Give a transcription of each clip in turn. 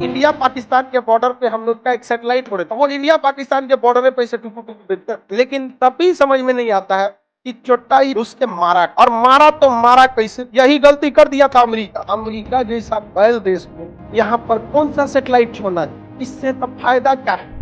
India Pakistan के border पे हम लोग का एक सैटेलाइट छोड़े था। वो इंडिया पाकिस्तान के बॉर्डर पे से टुकु टुकु देखते हैं। लेकिन तभी समझ में नहीं आता है कि चोटाई उसके मारा, और मारा तो मारा कैसे। यही गलती कर दिया था अमेरिका। अमेरिका जैसा बैल देश में यहाँ पर कौन सा सैटेलाइट छोड़ना है, इससे तब फायदा क्या है।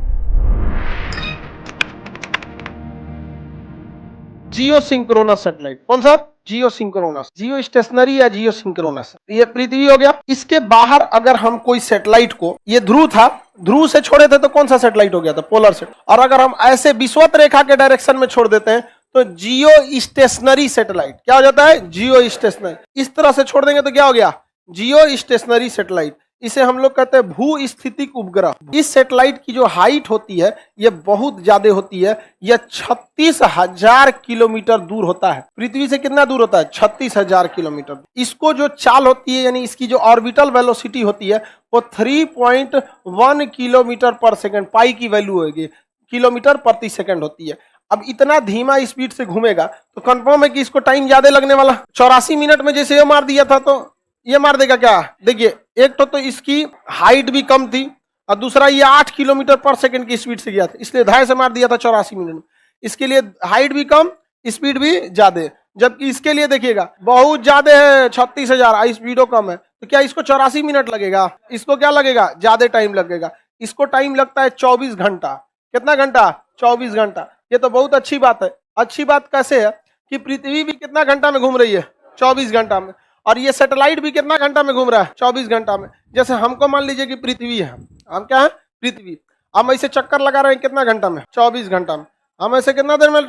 जियो सिंक्रोनस सैटेलाइट, कौन सा? जियो सिंक्रोनस, जियो स्टेशनरी या जियो सिंक्रोनस। ये पृथ्वी हो गया। इसके बाहर अगर हम कोई सैटेलाइट को, ये ध्रुव था, ध्रुव से छोड़े थे तो कौन सा सैटेलाइट हो गया था? Polar set. और अगर हम ऐसे विषुवत रेखा के डायरेक्शन में छोड़ देते हैं तो जियो स्टेशनरी सैटेलाइट। क्या हो जाता है? जियो स्टेशनरी। इस तरह से छोड़ देंगे तो क्या हो गया? जियो स्टेशनरी सैटेलाइट। इसे हम लोग कहते हैं भू स्थितिक उपग्रह। इस सैटेलाइट की जो हाइट होती है ये बहुत ज्यादा होती है। यह 36,000 किलोमीटर दूर होता है। पृथ्वी से कितना दूर होता है? 36,000 किलोमीटर। इसको जो चाल होती है, यानी इसकी जो ऑर्बिटल वेलोसिटी होती है, वो 3.1 किलोमीटर पर सेकंड, पाई की वैल्यू होगी, किलोमीटर प्रति सेकंड होती है। अब इतना धीमा स्पीड से घूमेगा तो कंफर्म है कि इसको टाइम ज्यादा लगने वाला। 84 मिनट में जैसे ये मार दिया था तो ये मार देगा क्या? देखिए, एक तो इसकी हाइट भी कम थी, और दूसरा ये 8 किलोमीटर पर सेकंड की स्पीड से गया था, इसलिए 2.5 से मार दिया था 84 मिनट में। इसके लिए हाइट भी कम, स्पीड भी ज्यादा, जबकि इसके लिए देखिएगा बहुत ज्यादा है, 36,000, स्पीडो कम है। तो क्या इसको 84 मिनट लगेगा? इसको क्या लगेगा? ज्यादा टाइम लगेगा। इसको टाइम लगता है 24 घंटा। कितना घंटा? 24 घंटा। ये तो बहुत अच्छी बात है। अच्छी बात कैसे है कि पृथ्वी भी कितना घंटा में घूम रही है? 24 घंटा में। और ये सैटेलाइट भी कितना घंटा में घूम रहा है? 24 घंटा में। जैसे हमको मान लीजिए कि पृथ्वी है, हम क्या है? पृथ्वी। हम ऐसे चक्कर लगा रहे हैं कितना घंटा में? 24 घंटा में। हम ऐसे कितना देर में?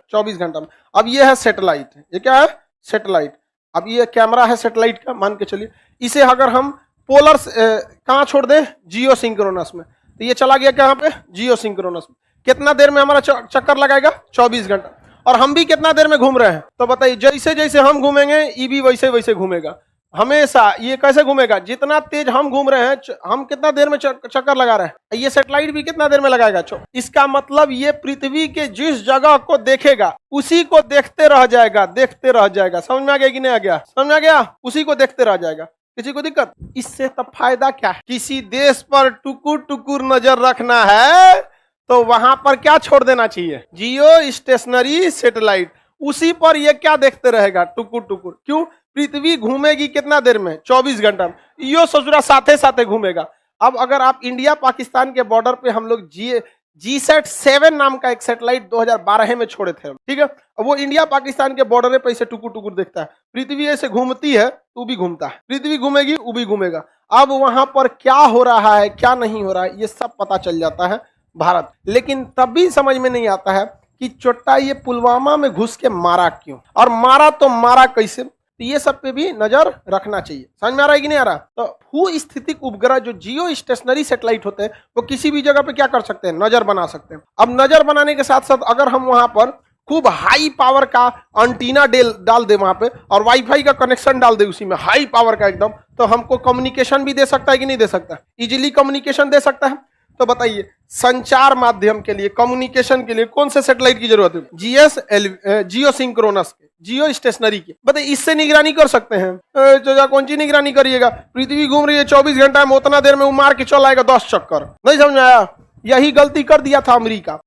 24 घंटा में। अब ये है सैटेलाइट। ये क्या है? सैटेलाइट। अब ये कैमरा है सैटेलाइट का, मान के चलिए। इसे अगर हम पोलर कहाँ छोड़ दें? जियो सिंक्रोनस में, तो ये चला गया कहाँ पे? जियो सिंक्रोनस में। कितना देर में हमारा चक्कर लगाएगा? 24 घंटा। और हम भी कितना देर में घूम रहे हैं? तो बताइए, जैसे जैसे हम घूमेंगे ये भी वैसे वैसे घूमेगा। हमेशा ये कैसे घूमेगा? जितना तेज हम घूम रहे हैं, हम कितना देर में चक्कर लगा रहे हैं, ये सैटेलाइट भी कितना देर में लगाएगा? इसका मतलब ये पृथ्वी के जिस जगह को देखेगा उसी को देखते रह जाएगा, देखते रह जाएगा। समझ में आ गया कि नहीं आ गया? समझ में आ गया? उसी को देखते रह जाएगा। किसी को दिक्कत? इससे तब फायदा क्या है? किसी देश पर टुकुर टुकुर नजर रखना है तो वहां पर क्या छोड़ देना चाहिए? जियो स्टेशनरी सैटेलाइट। उसी पर ये क्या देखते रहेगा? टुकुर टुकुर। क्यों? पृथ्वी घूमेगी कितना देर में? 24 घंटा में। यो ससुरा साथे साथे घूमेगा। अब अगर आप इंडिया पाकिस्तान के बॉर्डर पे हम लोग GSAT-7 नाम का एक सैटेलाइट 2012 में छोड़े थे, ठीक है। अब वो इंडिया पाकिस्तान के बॉर्डर पे ऐसे टुकुर टुकुर देखता है। पृथ्वी ऐसे घूमती है तो भी घूमता है, पृथ्वी घूमेगी वो भी घूमेगा। अब वहां पर क्या हो रहा है, क्या नहीं हो रहा है, ये सब पता चल जाता है भारत। लेकिन तब भी समझ में नहीं आता है कि चोट्टा ये पुलवामा में घुस के मारा क्यों, और मारा तो मारा कैसे। तो ये सब पे भी नजर रखना चाहिए। समझ में आ रहा है कि नहीं आ रहा? तो भू स्थितिक उपग्रह जो जियो स्टेशनरी सैटेलाइट होते हैं वो किसी भी जगह पे क्या कर सकते हैं? नजर बना सकते हैं। अब नजर बनाने के साथ साथ अगर हम वहां पर खूब हाई पावर का एंटीना डाल दे वहां पे, और वाईफाई का कनेक्शन डाल दे उसी में, हाई पावर का एकदम, तो हमको कम्युनिकेशन भी दे सकता है कि नहीं दे सकता? इजीली कम्युनिकेशन दे सकता है। तो बताइए, संचार माध्यम के लिए, कम्युनिकेशन के लिए कौन से सैटेलाइट की जरूरत है? जियो सिंक्रोनस के, जियो स्टेशनरी की। बताइए, इससे निगरानी कर सकते हैं। कौन सी निगरानी करिएगा? पृथ्वी घूम रही है 24 घंटा में, उतना देर में वो मार के चल आएगा 10 चक्कर। नहीं समझ आया? यही गलती कर दिया था अमेरिका।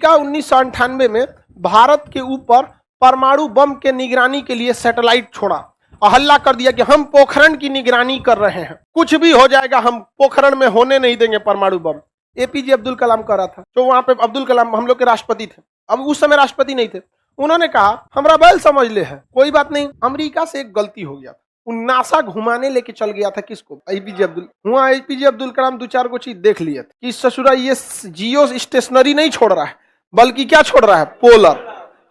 1998 में भारत के ऊपर परमाणु बम के निगरानी के लिए सैटेलाइट छोड़ा और हल्ला कर दिया कि हम पोखरण की निगरानी कर रहे हैं, कुछ भी हो जाएगा, हम पोखरण में होने नहीं देंगे परमाणु बम। APJ अब्दुल कलाम कर रहा था, तो वहां पे अब्दुल कलाम हम लोग के राष्ट्रपति थे। अब उस समय राष्ट्रपति नहीं थे। उन्होंने कहा हमरा बैल समझ ले है, कोई बात नहीं। अमेरिका से एक गलती हो गया था, नासा घुमाने लेके चल गया था किसको? APJ अब्दुल कलाम 2-4 को चीज देख लिया था कि ससुरा ये जियो स्टेशनरी नहीं छोड़ रहा है, बल्कि क्या छोड़ रहा है? पोलर।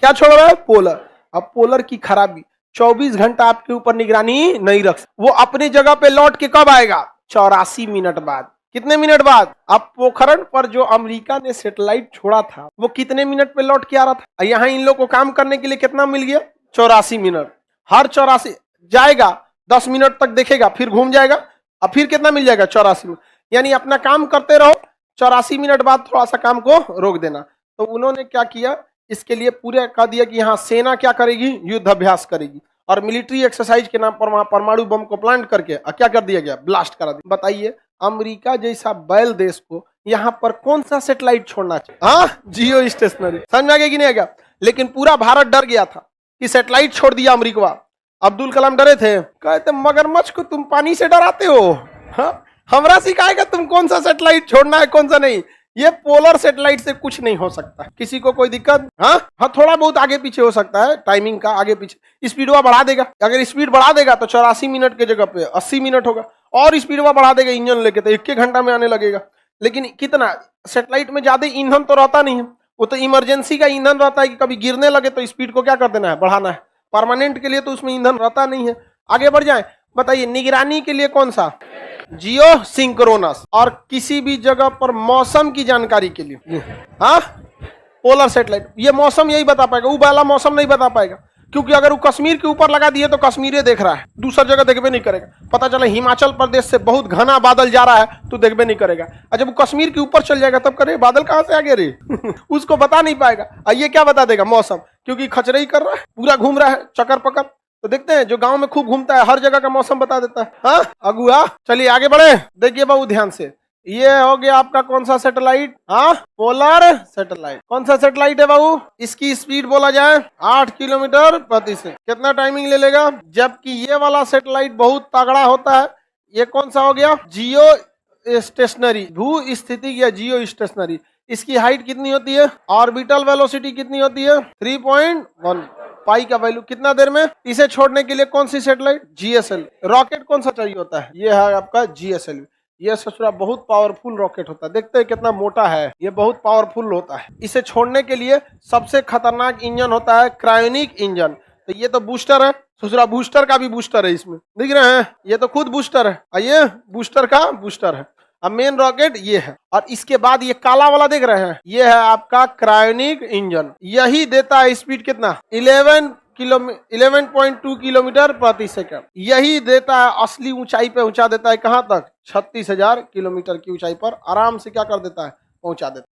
क्या छोड़ रहा है? पोलर। अब पोलर की खराबी, 24 घंटा आपके ऊपर निगरानी नहीं रख, वो अपनी जगह पे लौट के कब आएगा? 84 मिनट बाद। कितने मिनट बाद? अब पोखरण पर जो अमेरिका ने सैटेलाइट छोड़ा था वो कितने मिनट पे लौट के आ रहा था? यहाँ इन लोग को काम करने के लिए कितना मिल गया? 84 मिनट। हर 84 जाएगा, 10 मिनट तक देखेगा, फिर घूम जाएगा, अब फिर कितना मिल जाएगा? 84 मिनट। यानी अपना काम करते रहो, 84 मिनट बाद थोड़ा सा काम को रोक देना। तो उन्होंने क्या किया? इसके लिए पूरा कह दिया कि यहाँ सेना क्या करेगी? युद्ध अभ्यास करेगी, और मिलिट्री एक्सरसाइज के नाम पर वहां परमाणु बम को प्लांट करके क्या कर दिया गया? ब्लास्ट करा दिया। बताइए, अमेरिका जैसा बैल देश को यहाँ पर कौन सा सैटेलाइट छोड़ना चाहिए? हाँ, जियो स्टेशनरी। समझ में आ गया कि नहीं आ गया? लेकिन पूरा भारत डर गया था कि सैटेलाइट छोड़ दिया अमेरिका। अब्दुल कलाम डरे थे, कहते मगरमच्छ को तुम पानी से डराते हो, हाँ? हमरा सिखाएगा तुम कौन सा सैटेलाइट छोड़ना है कौन सा नहीं। ये पोलर सैटेलाइट से कुछ नहीं हो सकता। किसी को कोई दिक्कत? हाँ, थोड़ा बहुत आगे पीछे हो सकता है, टाइमिंग का आगे पीछे। स्पीडवा बढ़ा देगा, अगर स्पीड बढ़ा देगा तो 84 मिनट के जगह पे 80 मिनट होगा, और स्पीडवा बढ़ा देगा इंजन लेके तो 1 घंटा में आने लगेगा। लेकिन कितना सैटेलाइट में ज्यादा ईंधन तो रहता नहीं है, वो तो इमरजेंसी का ईंधन रहता है कि कभी गिरने लगे तो स्पीड को क्या कर देना है, बढ़ाना है। परमानेंट के लिए तो उसमें ईंधन रहता नहीं है। आगे बढ़ जाए, बताइए निगरानी के लिए कौन सा? जियो सिंक्रोनस। और किसी भी जगह पर मौसम की जानकारी के लिए, हाँ, पोलर सैटेलाइट। ये मौसम यही बता पाएगा, वो वाला मौसम नहीं बता पाएगा, क्योंकि अगर वो कश्मीर के ऊपर लगा दिए तो कश्मीर देख रहा है, दूसरा जगह देखबे नहीं करेगा। पता चला हिमाचल प्रदेश से बहुत घना बादल जा रहा है तो देखबे नहीं करेगा। और जब वो कश्मीर के ऊपर चल जाएगा तब करे बादल कहाँ से आ गए रे उसको बता नहीं पाएगा। और ये क्या बता देगा? मौसम, क्योंकि खचरई कर रहा है, पूरा घूम रहा है चक्कर पकड़। तो देखते हैं जो गांव में खूब घूमता है हर जगह का मौसम बता देता है। हाँ अगुआ, चलिए आगे बढ़े। देखिए बाबू ध्यान से, ये हो गया आपका कौन सा सैटेलाइट? हाँ, पोलर सैटेलाइट। कौन सा सैटेलाइट है बाबू? इसकी स्पीड बोला जाए 8 किलोमीटर प्रति सेकंड। कितना टाइमिंग ले लेगा? जबकि ये वाला सैटेलाइट बहुत तगड़ा होता है। ये कौन सा हो गया? जियो स्टेशनरी, भू स्थिति या जियो स्टेशनरी। इसकी हाइट कितनी होती है? ऑर्बिटल वेलोसिटी कितनी होती है? 3.1। पाई का वैल्यू कितना देर में? इसे छोड़ने के लिए कौन सी सैटेलाइट? जीएसएल। रॉकेट कौन सा चाहिए होता है? ये है आपका जीएसएल। ये ससुरा बहुत पावरफुल रॉकेट होता है। देखते हैं कितना मोटा है, ये बहुत पावरफुल होता है। इसे छोड़ने के लिए सबसे खतरनाक इंजन होता है क्रायोनिक इंजन। तो ये तो बूस्टर है ससुरा, बूस्टर का भी बूस्टर है इसमें, दिख रहे हैं? ये तो खुद बूस्टर है, ये बूस्टर का बूस्टर है। अब मेन रॉकेट ये है, और इसके बाद ये काला वाला देख रहे हैं, ये है आपका क्रायोनिक इंजन। यही देता है स्पीड कितना? 11.2 किलोमीटर प्रति सेकंड। यही देता है असली ऊंचाई पे पहुंचा देता है। कहां तक? 36,000 किलोमीटर की ऊंचाई पर आराम से क्या कर देता है? पहुंचा देता है।